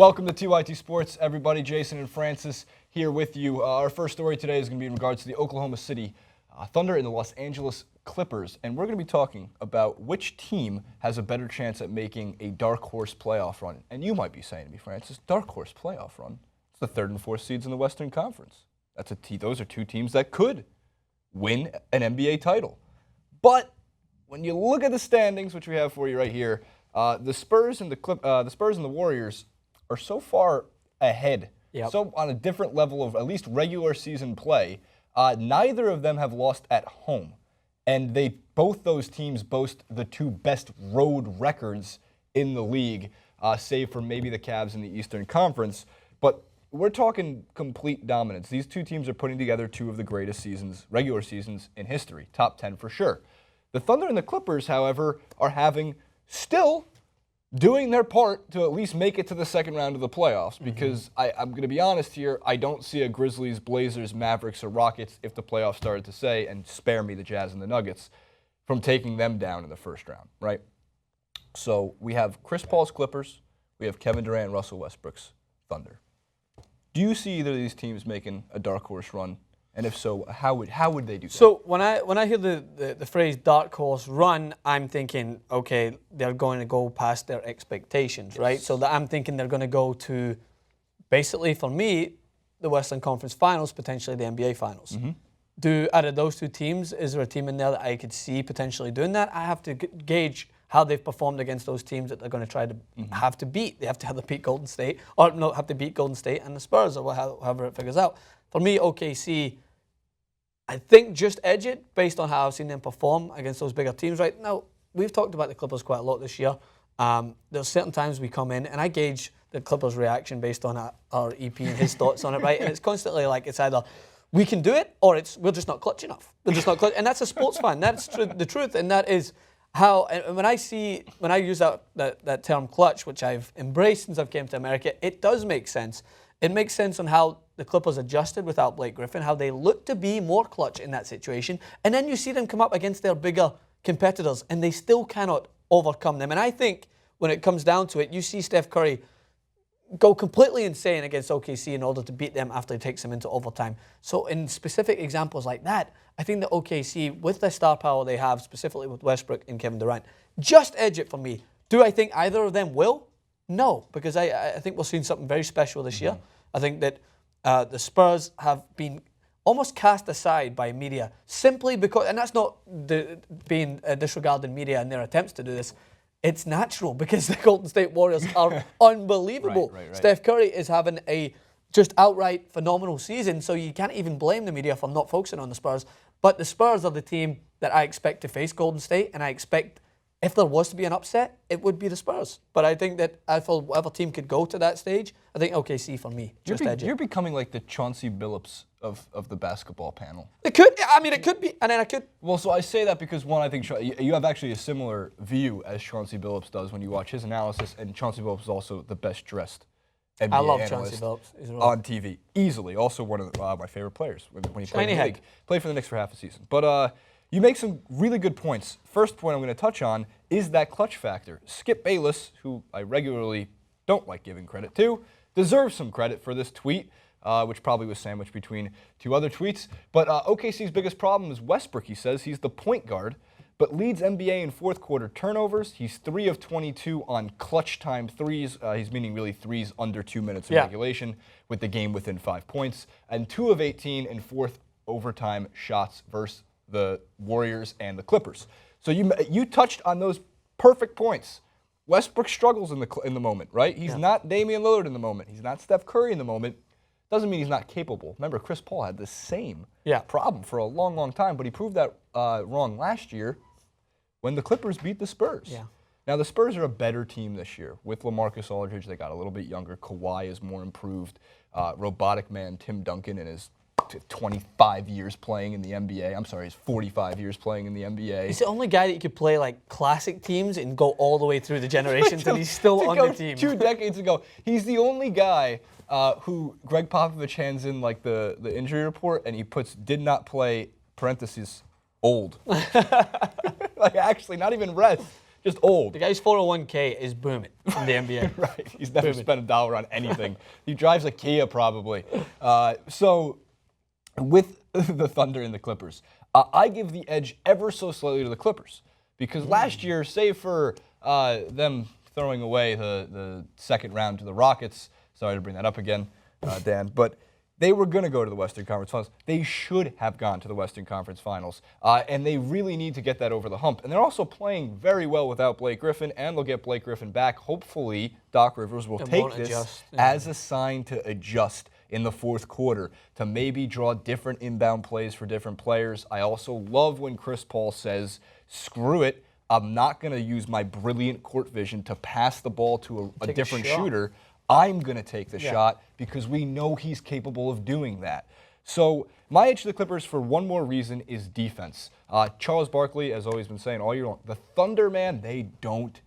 Welcome to TYT Sports, everybody. Jason and Francis here with you. Our first story today is going to be in regards to the Oklahoma City Thunder and the Los Angeles Clippers. And we're going to be talking about which team has a better chance at making a Darkhorse playoff run. And you might be saying to me, Francis, Darkhorse playoff run? It's the third and fourth seeds in the Western Conference. Those are two teams that could win an NBA title. But when you look at the standings, which we have for you right here, the Spurs and the Warriors are so far ahead, so on a different level of at least regular season play. Neither of them have lost at home, and both those teams boast the two best road records in the league, save for maybe the Cavs in the Eastern Conference. But we're talking complete dominance. These two teams are putting together two of the greatest regular seasons in history, top 10 for sure. The Thunder and the Clippers, however, are still doing their part to at least make it to the second round of the playoffs, because I'm going to be honest here, I don't see a Grizzlies, Blazers, Mavericks, or Rockets, if the playoffs started to say, and spare me the Jazz and the Nuggets, from taking them down in the first round, right? So we have Chris Paul's Clippers, we have Kevin Durant and Russell Westbrook's Thunder. Do you see either of these teams making a dark horse run? And if so, how would they do that? So when I hear the phrase dark horse run, I'm thinking, okay, they're going to go past their expectations, right? So I'm thinking they're going to go to, basically for me, the Western Conference Finals, potentially the NBA Finals. Out of those two teams, is there a team in there that I could see potentially doing that? I have to gauge how they've performed against those teams that they're going to try to have to beat. They have to beat Golden State, or not have to beat Golden State and the Spurs, or however it figures out. For me, OKC, I think just edge it based on how I've seen them perform against those bigger teams. Right now, we've talked about the Clippers quite a lot this year. There's certain times we come in, and I gauge the Clippers' reaction based on our EP and his thoughts on it, right? And it's constantly like it's either we can do it or we're just not clutch enough. We're just not clutch, and that's a sports fan. That's the truth, and that is how. And when I use that term clutch, which I've embraced since I've came to America, it does make sense. It makes sense on how the Clippers adjusted without Blake Griffin, how they look to be more clutch in that situation. And then you see them come up against their bigger competitors, and they still cannot overcome them. And I think when it comes down to it, you see Steph Curry go completely insane against OKC in order to beat them after he takes them into overtime. So in specific examples like that, I think that OKC, with the star power they have, specifically with Westbrook and Kevin Durant, just edge it for me. Do I think either of them will? No, because I think we're seeing something very special this year. I think that the Spurs have been almost cast aside by media simply because, and that's not being disregarding media in their attempts to do this. It's natural because the Golden State Warriors are unbelievable. Right. Steph Curry is having a just outright phenomenal season, so you can't even blame the media for not focusing on the Spurs. But the Spurs are the team that I expect to face Golden State, and I expect, if there was to be an upset, it would be the Spurs. But I think that if whatever team could go to that stage, I think OKC for me. You're becoming like the Chauncey Billups of the basketball panel. It could. I mean, it could be. And then I could. Well, so I say that because, one, I think you have actually a similar view as Chauncey Billups does when you watch his analysis, and Chauncey Billups is also the best dressed NBA I love analyst Chauncey Billups on TV. Easily. Also one of my favorite players when he played in the league. Played for the Knicks for half a season. But you make some really good points. First point I'm going to touch on is that clutch factor. Skip Bayless, who I regularly don't like giving credit to, deserves some credit for this tweet, which probably was sandwiched between two other tweets. But OKC's biggest problem is Westbrook, he says. He's the point guard, but leads NBA in fourth quarter turnovers. He's 3 of 22 on clutch time threes. He's meaning really threes under 2 minutes of regulation with the game within 5 points. And 2 of 18 in fourth overtime shots versus the Warriors and the Clippers. So you touched on those perfect points. Westbrook struggles in the moment, right? He's not Damian Lillard in the moment. He's not Steph Curry in the moment. Doesn't mean he's not capable. Remember, Chris Paul had the same problem for a long, long time, but he proved that wrong last year when the Clippers beat the Spurs. Now, the Spurs are a better team this year. With LaMarcus Aldridge, they got a little bit younger. Kawhi is more improved. Robotic man Tim Duncan in his 25 years playing in the NBA. I'm sorry, he's 45 years playing in the NBA. He's the only guy that you could play like classic teams and go all the way through the generations, and he's still on the team. 2 decades ago, he's the only guy who Greg Popovich hands in like the injury report, and he puts did not play parentheses old. Like actually, not even rest. just old. The guy's 401k is booming in the NBA. Right. He's never spent $1 on anything. He drives a Kia probably. So with the Thunder and the Clippers, I give the edge ever so slightly to the Clippers because last year, save for them throwing away the second round to the Rockets, sorry to bring that up again, Dan, but they were going to go to the Western Conference Finals. They should have gone to the Western Conference Finals, and they really need to get that over the hump. And they're also playing very well without Blake Griffin, and they'll get Blake Griffin back. Hopefully, Doc Rivers will take this as a sign to adjust in the fourth quarter, to maybe draw different inbound plays for different players. I also love when Chris Paul says, screw it, I'm not going to use my brilliant court vision to pass the ball to a different shooter. I'm going to take the shot because we know he's capable of doing that. So my edge to the Clippers for one more reason is defense. Charles Barkley has always been saying all year long, the Thunder, man, they don't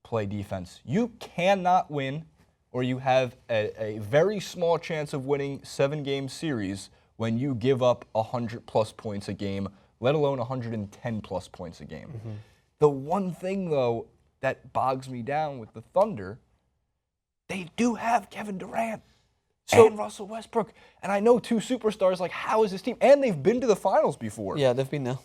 play defense. You cannot win or you have a very small chance of winning 7-game series when you give up 100-plus points a game, let alone 110-plus points a game. Mm-hmm. The one thing, though, that bogs me down with the Thunder, they do have Kevin Durant and Russell Westbrook. And I know two superstars, like, how is this team? And they've been to the finals before. Yeah, they've been there.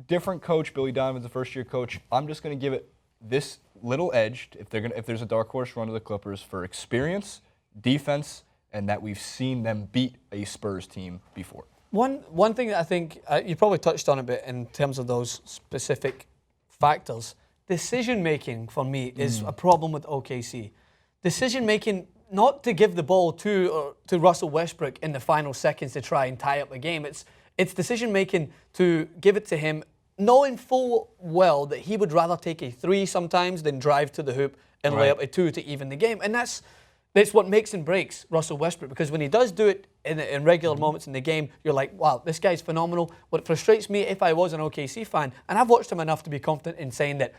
Different coach. Billy Donovan's a first-year coach. I'm just going to give it this little edge, if there's a dark horse run to the Clippers, for experience, defense, and that we've seen them beat a Spurs team before. One thing that I think, you probably touched on a bit in terms of those specific factors, decision-making for me is a problem with OKC. Decision-making, not to give the ball to Russell Westbrook in the final seconds to try and tie up the game. It's decision-making to give it to him, knowing full well that he would rather take a 3 sometimes than drive to the hoop and lay up a 2 to even the game. And that's what makes and breaks Russell Westbrook, because when he does do it in regular moments in the game, you're like, wow, this guy's phenomenal. What frustrates me, if I was an OKC fan, and I've watched him enough to be confident in saying that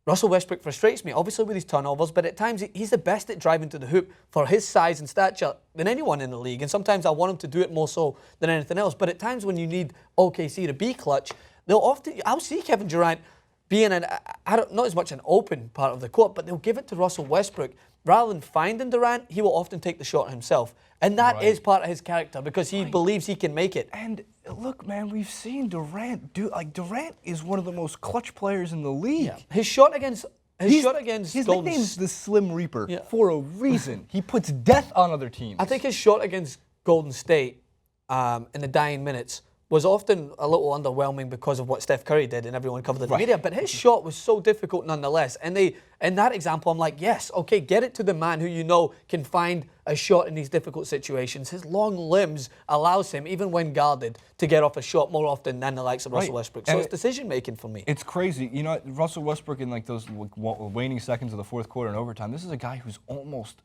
Russell Westbrook frustrates me, obviously with his turnovers, but at times he's the best at driving to the hoop for his size and stature than anyone in the league. And sometimes I want him to do it more so than anything else. But at times when you need OKC to be clutch, I'll see Kevin Durant being not as much an open part of the court, but they'll give it to Russell Westbrook. Rather than finding Durant, he will often take the shot himself. And that is part of his character because he believes he can make it. And look, man, we've seen Durant Durant is one of the most clutch players in the league. Yeah. His shot against his nickname's the Slim Reaper for a reason. He puts death on other teams. I think his shot against Golden State in the dying minutes was often a little underwhelming because of what Steph Curry did and everyone covered it in the media. But his shot was so difficult nonetheless. And in that example, I'm like, yes, okay, get it to the man who you know can find a shot in these difficult situations. His long limbs allows him, even when guarded, to get off a shot more often than the likes of Russell Westbrook. So it's decision-making for me. It's crazy. You know, Russell Westbrook in like those waning seconds of the fourth quarter and overtime, this is a guy who's almost,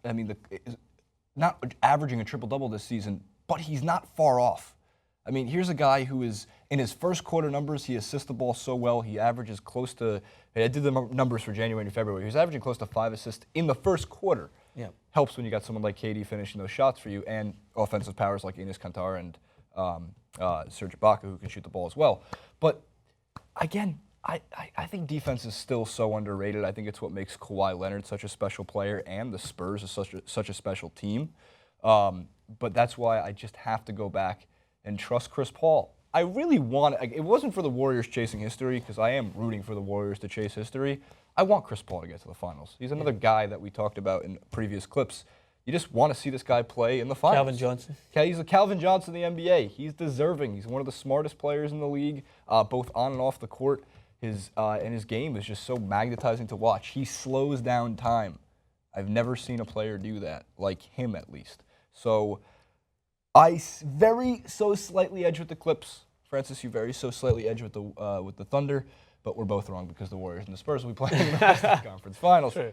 not averaging a triple-double this season, but he's not far off. I mean, here's a guy who is, in his first quarter numbers, he assists the ball so well. He averages close to, I did the numbers for January and February. He was averaging close to 5 assists in the first quarter. Yeah. Helps when you got someone like KD finishing those shots for you, and offensive powers like Enes Kanter and Serge Ibaka, who can shoot the ball as well. But again, I think defense is still so underrated. I think it's what makes Kawhi Leonard such a special player and the Spurs is such a special team. But that's why I just have to go back and trust Chris Paul. I really want, it wasn't for the Warriors chasing history, because I am rooting for the Warriors to chase history. I want Chris Paul to get to the finals. He's another guy that we talked about in previous clips. You just want to see this guy play in the finals. Calvin Johnson. He's a Calvin Johnson in the NBA. He's deserving. He's one of the smartest players in the league, both on and off the court. And his game is just so magnetizing to watch. He slows down time. I've never seen a player do that, like him at least. So I slightly edge with the Clips. Francis, you slightly edge with the Thunder, but we're both wrong because the Warriors and the Spurs will be playing in the Western Conference Finals. True.